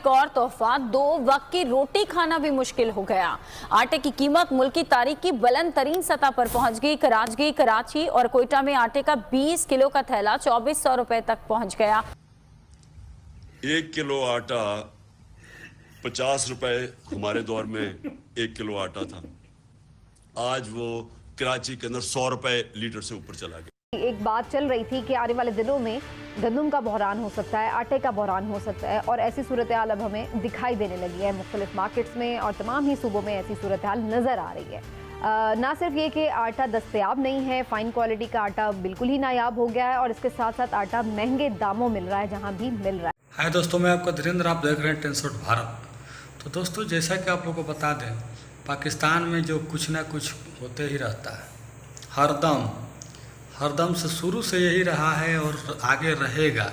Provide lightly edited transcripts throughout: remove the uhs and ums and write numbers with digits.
एक और तोहफा, 2 वक्त की रोटी खाना भी मुश्किल हो गया। आटे की कीमत मुल्क की तारीख की बुलंद तरीन सतह पर पहुंच गई। कराची और कोयटा में आटे का 20 किलो का थैला 2400 रुपए तक पहुंच गया। 1 किलो आटा 50 रुपए हमारे दौर में 1 किलो आटा था। आज वो कराची के अंदर 100 रुपए लीटर से ऊपर चला गया। एक बात चल रही थी कि आने वाले दिनों में गंदम का बहरान हो सकता है, आटे का बहरान हो सकता है, और ऐसी सूरत हाल अब हमें दिखाई देने लगी है मुख्तलिफ मार्केट्स में, और तमाम ही सूबों में ऐसी सूरत हाल नज़र आ रही है। ना सिर्फ ये कि आटा दस्तयाब नहीं है, फ़ाइन क्वालिटी का आटा बिल्कुल ही नायाब हो गया है, और इसके साथ साथ आटा महंगे दामों मिल रहा है जहाँ भी मिल रहा है। हाय दोस्तों, मैं आपका धीरेन्द्र, आप देख रहे हैं टेंसोट भारत। तो दोस्तों, जैसा कि आप लोगों को बता दें, पाकिस्तान में जो कुछ ना कुछ होते ही रहता है, हरदम से शुरू से यही रहा है और आगे रहेगा।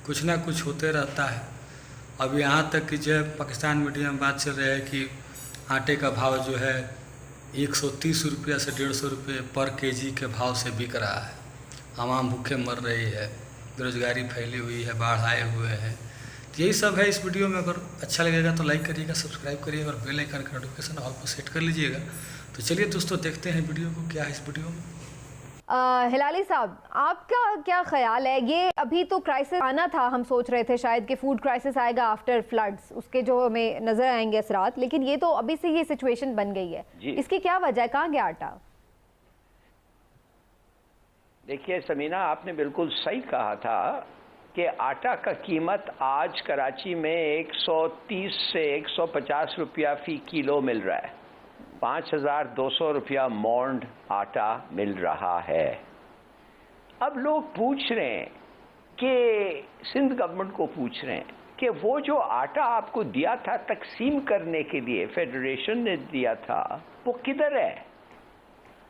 कुछ ना कुछ होते रहता है। अब यहाँ तक कि जो पाकिस्तान मीडिया में बात चल रही है कि आटे का भाव जो है 130 रुपया से 150 रुपये पर केजी के भाव से बिक रहा है। आवाम भूखे मर रही है, बेरोजगारी फैली हुई है, बाढ़ आए हुए हैं। तो यही सब है इस वीडियो में। अगर अच्छा लगेगा तो लाइक करिएगा, सब्सक्राइब करिएगा और बेल आइकन का नोटिफिकेशन ऑल पर सेट कर लीजिएगा। तो चलिए दोस्तों, देखते हैं वीडियो को, क्या है इस वीडियो में। हिलाली साहब, आपका क्या ख्याल है? ये अभी तो क्राइसिस आना था, हम सोच रहे थे शायद कि फूड क्राइसिस आएगा आफ्टर फ्लड्स, उसके जो हमें नजर आएंगे असरात, लेकिन ये तो अभी से ये सिचुएशन बन गई है। इसकी क्या वजह है? कहाँ गया आटा? देखिए समीना, आपने बिल्कुल सही कहा था कि आटा का कीमत आज कराची में 130 से 150 रुपया फी किलो मिल रहा है। 5200 रुपया मोंड आटा मिल रहा है। अब लोग पूछ रहे हैं कि सिंध गवर्नमेंट को पूछ रहे हैं कि वो जो आटा आपको दिया था तकसीम करने के लिए, फेडरेशन ने दिया था, वो किधर है?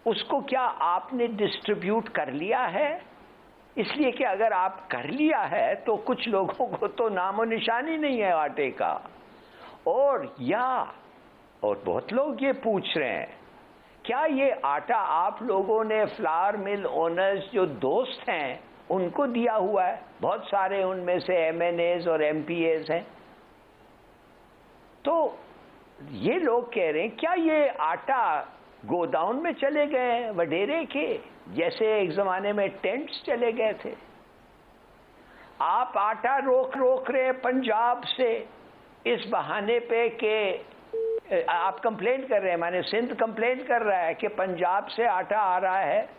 उसको क्या आपने डिस्ट्रीब्यूट कर लिया है? इसलिए कि अगर आप कर लिया है तो कुछ लोगों को तो नामो निशानी नहीं है आटे का। और बहुत लोग ये पूछ रहे हैं, क्या ये आटा आप लोगों ने फ्लावर मिल ओनर्स जो दोस्त हैं उनको दिया हुआ है? बहुत सारे उनमें से MNAs और MPAs हैं। तो ये लोग कह रहे हैं, क्या ये आटा गोदाउन में चले गए हैं वडेरे के, जैसे एक जमाने में टेंट्स चले गए थे? आप आटा रोक रहे पंजाब से इस बहाने पे कि आप कंप्लेंट कर रहे हैं, माने सिंध कंप्लेंट कर रहा है कि पंजाब से आटा आ रहा है,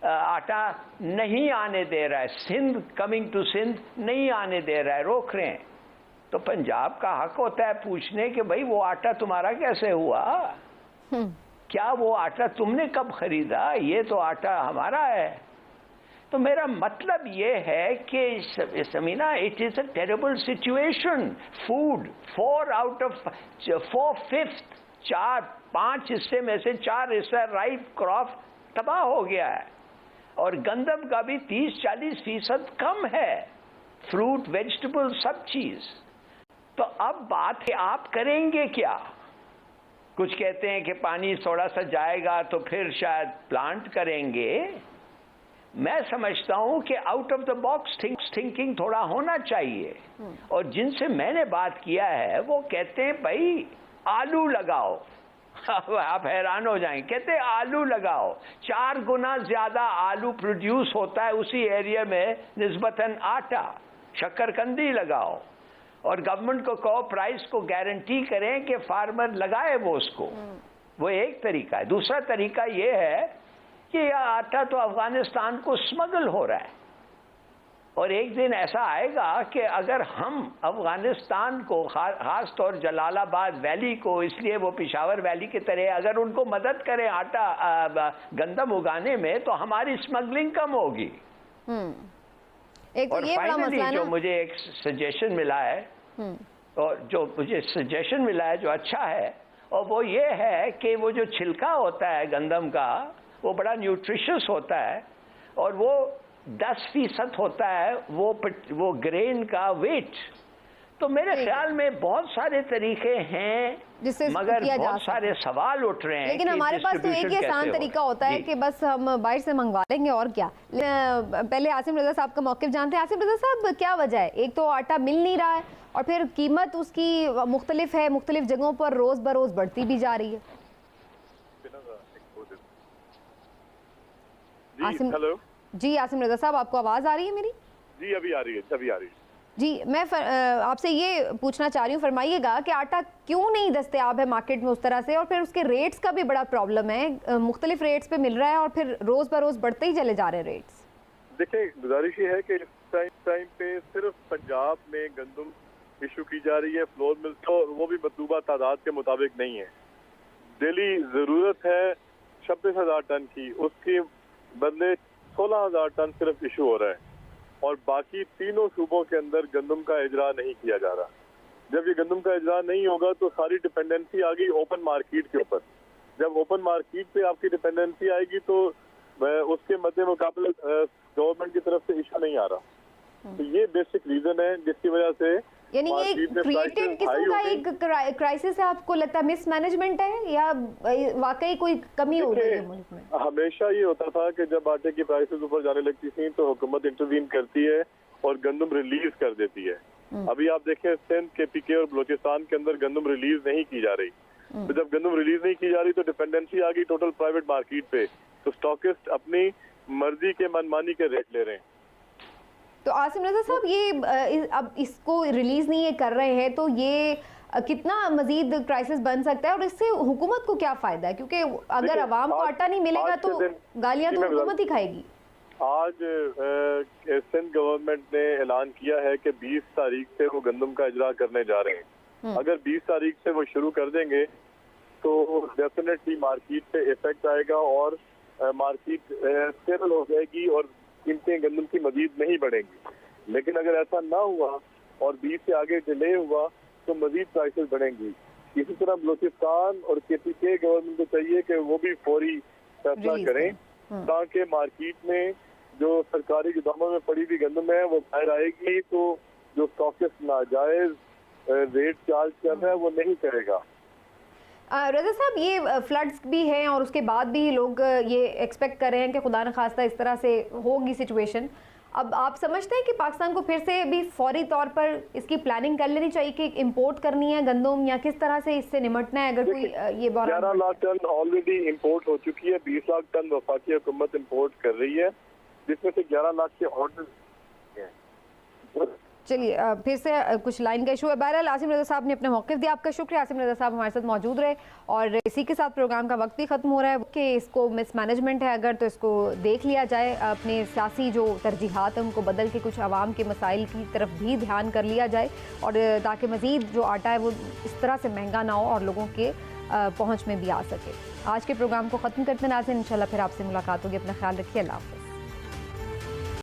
आटा नहीं आने दे रहा है, सिंध कमिंग टू सिंध नहीं आने दे रहा है, रोक रहे हैं। तो पंजाब का हक होता है पूछने कि भाई वो आटा तुम्हारा कैसे हुआ? क्या वो आटा तुमने कब खरीदा? ये तो आटा हमारा है। तो मेरा मतलब ये है कि Sameena, it is a terrible situation. Food 4 out of 4/5, 5 हिस्से में से 4 हिस्सा राइप क्रॉप तबाह हो गया है, और गंदम का भी 30-40% कम है, फ्रूट वेजिटेबल सब चीज। तो अब बात है, आप करेंगे क्या? कुछ कहते हैं कि पानी थोड़ा सा जाएगा तो फिर शायद प्लांट करेंगे। मैं समझता हूं कि out of the box thinking थोड़ा होना चाहिए। और जिनसे मैंने बात किया है वो कहते हैं भाई आलू लगाओ। आप हैरान हो जाएंगे, कहते हैं आलू लगाओ। 4 गुना ज्यादा आलू प्रोड्यूस होता है उसी एरिया में निस्बतन आटा। शक्करकंदी लगाओ और गवर्नमेंट को कहो प्राइस को गारंटी करें कि फार्मर लगाए वो उसको। वो एक तरीका है। दूसरा तरीका ये है कि यह आटा तो अफगानिस्तान को स्मगल हो रहा है, और एक दिन ऐसा आएगा कि अगर हम अफगानिस्तान को, खास तौर जलालाबाद वैली को, इसलिए वो पिशावर वैली की तरह, अगर उनको मदद करें आटा गंदम उगाने में, तो हमारी स्मगलिंग कम होगी। एक तो और ये बड़ा मसला जो मुझे एक सजेशन मिला है, और जो मुझे सजेशन मिला है जो अच्छा है, और वो ये है कि वो जो छिलका होता है गंदम का, वो बड़ा न्यूट्रिशियस होता है, और वो 10% होता है वो ग्रेन का वेट। तो मेरे ख्याल में बहुत सारे तरीके हैं, मगर बहुत सारे सवाल उठ रहे हैं। लेकिन हमारे पास तो एक ही आसान तरीका होता है कि बस हम बाहर से मंगवा लेंगे, और क्या। पहले आसिम रजा साहब का मौक़िफ़ जानते हैं। आसिम रजा साहब, क्या वजह है? एक तो आटा मिल नहीं रहा है, और फिर कीमत उसकी मुख्तलिफ है, मुख्तलिफ जगहों पर रोज़ बरोज़ बढ़ती भी जा रही है। आसिम, हेलो जी आसिम रज़ा साहब, आपको आवाज़ आ रही है मेरी? जी, अभी आ रही है, अभी आ रही है। जी, मैं आपसे ये पूछना चाह रही हूँ, फरमाइएगा कि आटा क्यों नहीं दस्तयाब है मार्केट में उस तरह से, और फिर उसके रेट्स का भी बड़ा प्रॉब्लम है, मुख्तलिफ रेट्स पे मिल रहा है और फिर रोज़ बरोज़ बढ़ते ही चले जा रहे हैं रेट्स। देखिए, गुजारिश ये है कि इस टाइम पे सिर्फ पंजाब में गंदम इशू की जा रही है फ्लोर मिल, तो वो भी मतलूबा तादाद के मुताबिक नहीं है। डेली ज़रूरत है 26,000 टन की, उसके बदले 16,000 टन सिर्फ इशू हो रहा है और बाकी तीनों सूबों के अंदर गंदम का इजरा नहीं किया जा रहा। जब ये गंदम का इजरा नहीं होगा तो सारी डिपेंडेंसी आ गई ओपन मार्केट के ऊपर। जब ओपन मार्केट पे आपकी डिपेंडेंसी आएगी तो उसके मद्दे मुकाबले गवर्नमेंट की तरफ से इशू नहीं आ रहा। तो ये बेसिक रीजन है जिसकी वजह से यानी ये क्रिएटेड किस्म का एक क्राइसिस है, आपको लगता है मिसमैनेजमेंट है या वाकई कोई कमी हो गई है मुल्क में? हमेशा ये होता था कि जब आटे की प्राइसेस ऊपर जाने लगती थी तो हुकूमत इंटरवीन करती है और गंदम रिलीज कर देती है। अभी आप देखें सिंध के पीके और बलोचिस्तान के अंदर गंदम रिलीज नहीं की जा रही। तो जब गंदम रिलीज नहीं की जा रही तो डिपेंडेंसी आ गई टोटल प्राइवेट मार्केट पे, तो स्टॉकिस्ट अपनी मर्जी के मनमानी के रेट ले रहे हैं। तो आसिम रज़ा साहब, ये अब इसको रिलीज नहीं ये कर रहे हैं तो ये कितना मजीद क्राइसिस बन सकता है और इससे हुकूमत को क्या फायदा है? क्योंकि अगर आवाम को आटा नहीं मिलेगा तो गालियां तो हुकूमत ही खाएगी। आज सिंध गवर्नमेंट ने ऐलान किया है कि 20 तारीख से वो गंदम का इजरा करने जा रहे हैं। अगर 20 तारीख से वो शुरू कर देंगे तो डेफिनेटली मार्केट पे इफेक्ट आएगा और मार्केट स्टेबल हो जाएगी और कीमतें गंदम की मजीद नहीं बढ़ेंगी। लेकिन अगर ऐसा ना हुआ और 20 से आगे डिले हुआ तो मजीद प्राइसेस बढ़ेंगी। इसी तरह बलूचिस्तान और KPK गवर्नमेंट को चाहिए कि वो भी फौरी फैसला करें ताकि मार्केट में जो सरकारी गोदामों में पड़ी हुई गंदम है वो बाहर आएगी तो जो स्टॉकिस्ट नाजायज रेट चार्ज कर रहा है वो नहीं करेगा। रज़ा साहब, ये फ्लड्स भी हैं और उसके बाद भी लोग ये एक्सपेक्ट कर रहे हैं कि खुदा न खास्ता इस तरह से होगी सिचुएशन। अब आप समझते हैं कि पाकिस्तान को फिर से भी फौरी तौर पर इसकी प्लानिंग कर लेनी चाहिए कि इंपोर्ट करनी है गंदम या किस तरह से इससे निपटना है? अगर कोई ये 11 लाख टन ऑलरेडी इंपोर्ट हो चुकी है, 20 लाख टन वफाकी हुकूमत इंपोर्ट कर रही है जिसमें से 11 लाख के ऑर्डर हैं। चलिए, फिर से कुछ लाइन का इशू है। बहरहाल आसिम रज़ा साहब ने अपने मौक़िफ़ दिया, आपका शुक्रिया। आसिम रज़ा साहब हमारे साथ मौजूद रहे और इसी के साथ प्रोग्राम का वक्त भी ख़त्म हो रहा है कि इसको मिसमैनेजमेंट है अगर तो इसको देख लिया जाए, अपने सियासी जो तरजीहात हैं उनको बदल के कुछ आवाम के मसाइल की तरफ भी ध्यान कर लिया जाए और ताकि मज़ीद जो आटा है वो इस तरह से महंगा ना हो और लोगों के पहुँच में भी आ सके। आज के प्रोग्राम को ख़त्म करते हैं नाज़रीन, इंशाल्लाह फिर आपसे मुलाकात होगी। अपना ख्याल रखिए, अल्लाह हाफ़िज़।